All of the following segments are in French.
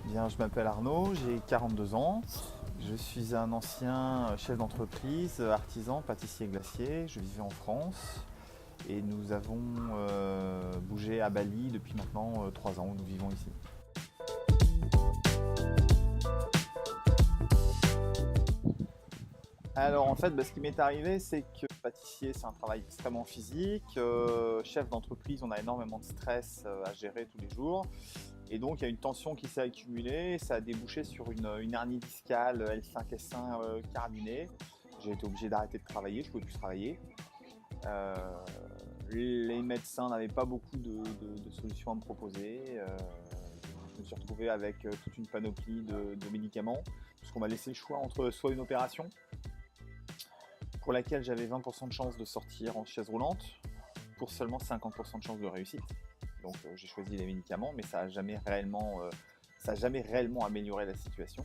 Bien, je m'appelle Arnaud, j'ai 42 ans. Je suis un ancien chef d'entreprise, artisan, pâtissier glacier. Je vivais en France et nous avons bougé à Bali depuis maintenant 3 ans où nous vivons ici. Alors en fait, ce qui m'est arrivé, c'est que pâtissier, c'est un travail extrêmement physique. Chef d'entreprise, on a énormément de stress à gérer tous les jours. Et donc il y a une tension qui s'est accumulée et ça a débouché sur une hernie discale L5-S1 carabinée. J'ai été obligé d'arrêter de travailler, je ne pouvais plus travailler. Les médecins n'avaient pas beaucoup de solutions à me proposer. Je me suis retrouvé avec toute une panoplie de médicaments, puisqu'on m'a laissé le choix entre soit une opération, pour laquelle j'avais 20% de chance de sortir en chaise roulante, pour seulement 50% de chance de réussite. Donc j'ai choisi les médicaments, mais ça n'a jamais réellement amélioré la situation.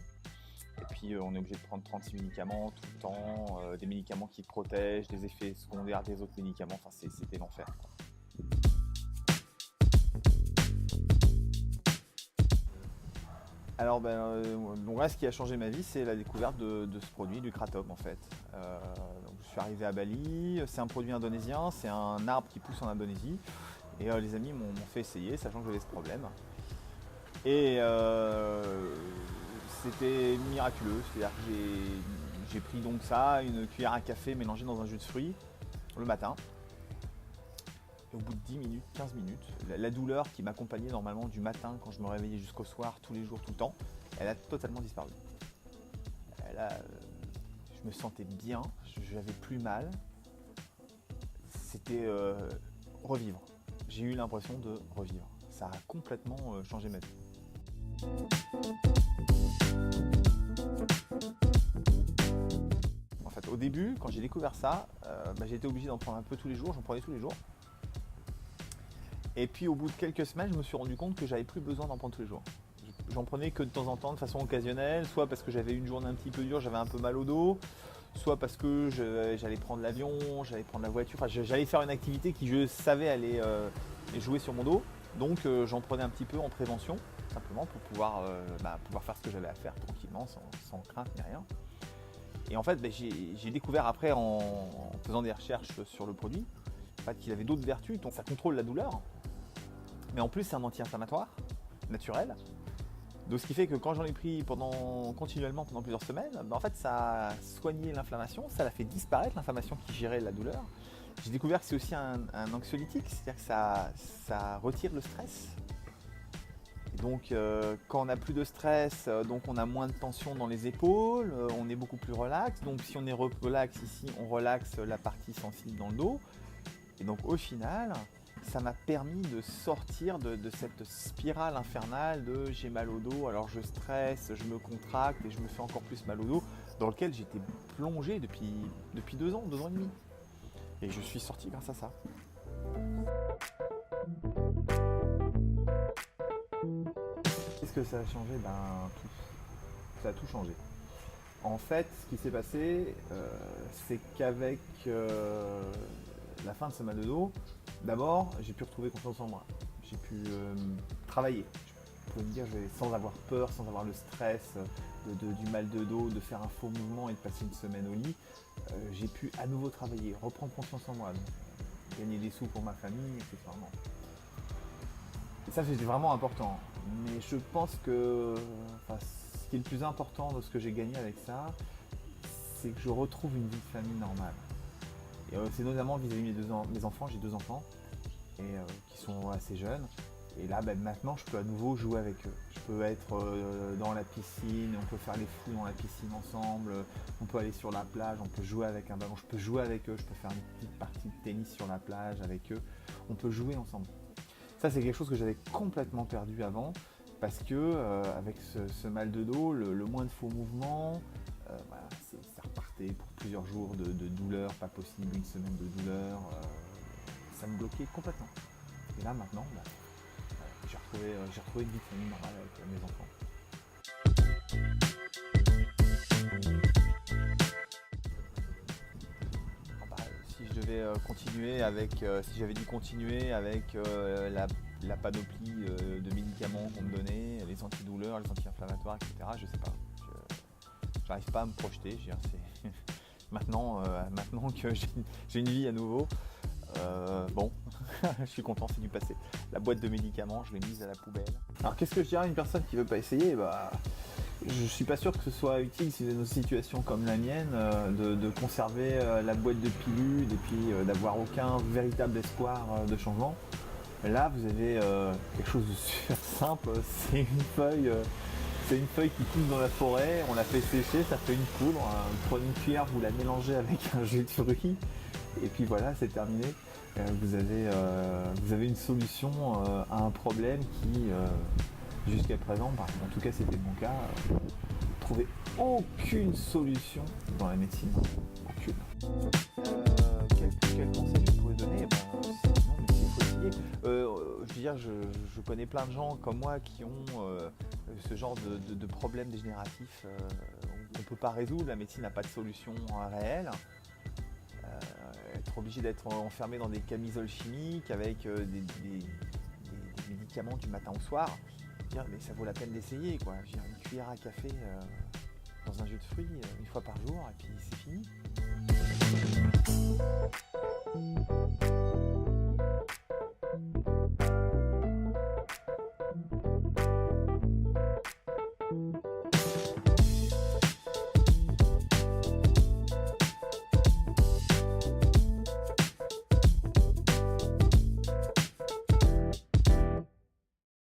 Et puis on est obligé de prendre 36 médicaments tout le temps, des médicaments qui protègent, des effets secondaires des autres médicaments, enfin c'était l'enfer. Alors donc ce qui a changé ma vie, c'est la découverte de ce produit, du kratom en fait. Donc, je suis arrivé à Bali, c'est un produit indonésien, c'est un arbre qui pousse en Indonésie. Et les amis m'ont fait essayer, sachant que j'avais ce problème. Et c'était miraculeux, c'est-à-dire que j'ai pris donc ça, une cuillère à café mélangée dans un jus de fruits, le matin. Et au bout de 10 minutes, 15 minutes, la douleur qui m'accompagnait normalement du matin quand je me réveillais jusqu'au soir, tous les jours, tout le temps, elle a totalement disparu. Je me sentais bien, je n'avais plus mal. C'était revivre. J'ai eu l'impression de revivre. Ça a complètement changé ma vie. En fait, au début, quand j'ai découvert ça, j'ai été obligé d'en prendre un peu tous les jours, j'en prenais tous les jours. Et puis au bout de quelques semaines, je me suis rendu compte que j'avais plus besoin d'en prendre tous les jours. J'en prenais que de temps en temps, de façon occasionnelle, soit parce que j'avais une journée un petit peu dure, j'avais un peu mal au dos, soit parce que j'allais prendre l'avion, j'allais prendre la voiture, enfin j'allais faire une activité qui je savais allait jouer sur mon dos. Donc j'en prenais un petit peu en prévention, simplement pour pouvoir faire ce que j'avais à faire tranquillement, sans crainte ni rien. Et en fait, j'ai découvert après en faisant des recherches sur le produit, en fait, qu'il avait d'autres vertus, donc ça contrôle la douleur, mais en plus c'est un anti-inflammatoire naturel. Donc ce qui fait que quand j'en ai pris continuellement pendant plusieurs semaines, en fait ça a soigné l'inflammation, ça l'a fait disparaître l'inflammation qui gérait la douleur. J'ai découvert que c'est aussi un anxiolytique, c'est-à-dire que ça retire le stress. Et donc quand on n'a plus de stress, donc on a moins de tension dans les épaules, on est beaucoup plus relax. Donc si on est relax ici, on relaxe la partie sensible dans le dos. Et donc au final, ça m'a permis de sortir de cette spirale infernale de j'ai mal au dos, alors je stresse, je me contracte et je me fais encore plus mal au dos, dans lequel j'étais plongé depuis 2 ans, 2 ans et demi. Et je suis sorti grâce à ça. Qu'est-ce que ça a changé? Tout. Ça a tout changé. En fait, ce qui s'est passé, c'est qu'avec la fin de ce mal de dos, d'abord, j'ai pu retrouver confiance en moi. J'ai pu travailler. Je pouvais me dire, sans avoir peur, sans avoir le stress du mal de dos, de faire un faux mouvement et de passer une semaine au lit. J'ai pu à nouveau travailler, reprendre confiance en moi, gagner des sous pour ma famille, etc. Et ça, c'était vraiment important. Mais je pense que ce qui est le plus important de ce que j'ai gagné avec ça, c'est que je retrouve une vie de famille normale. Et c'est notamment vis-à-vis de mes enfants, j'ai 2 enfants qui sont assez jeunes. Et là, maintenant, je peux à nouveau jouer avec eux. Je peux être dans la piscine, on peut faire les fous dans la piscine ensemble, on peut aller sur la plage, on peut jouer avec un ballon, je peux jouer avec eux, je peux faire une petite partie de tennis sur la plage avec eux. On peut jouer ensemble. Ça, c'est quelque chose que j'avais complètement perdu avant, parce que avec ce mal de dos, le moins de faux mouvements, ça repartait pour plusieurs jours de douleur, pas possible, une semaine de douleur. Ça me bloquait complètement. Et là, maintenant, j'ai retrouvé une vie de famille normale avec mes enfants. Si je devais continuer avec, si j'avais dû continuer avec la panoplie de médicaments qu'on me donnait, les antidouleurs, les anti-inflammatoires, etc. Je sais pas. J'arrive pas à me projeter. Je veux dire, c'est maintenant que j'ai une vie à nouveau. Bon, je suis content, c'est du passé. La boîte de médicaments, je l'ai mise à la poubelle. Alors qu'est-ce que je dirais à une personne qui veut pas essayer? Je suis pas sûr que ce soit utile si vous êtes dans une situation comme la mienne de conserver la boîte de pilules et puis d'avoir aucun véritable espoir de changement. Là, vous avez quelque chose de super simple. C'est une feuille qui pousse dans la forêt. On la fait sécher, ça fait une poudre. Vous prenez une cuillère, vous la mélangez avec un jus de fruits. Et puis voilà, c'est terminé. Vous avez une solution à un problème qui, jusqu'à présent, en tout cas c'était mon cas, trouvait aucune solution dans la médecine. Aucune. Quel conseil je pourrais donner? Non, mais il faut essayer. Je veux dire, je connais plein de gens comme moi qui ont ce genre de problèmes dégénératifs qu'on ne peut pas résoudre. La médecine n'a pas de solution réelle. Être obligé d'être enfermé dans des camisoles chimiques avec des médicaments du matin au soir, dire, mais ça vaut la peine d'essayer, quoi. Je veux dire, une cuillère à café dans un jus de fruits une fois par jour et puis c'est fini.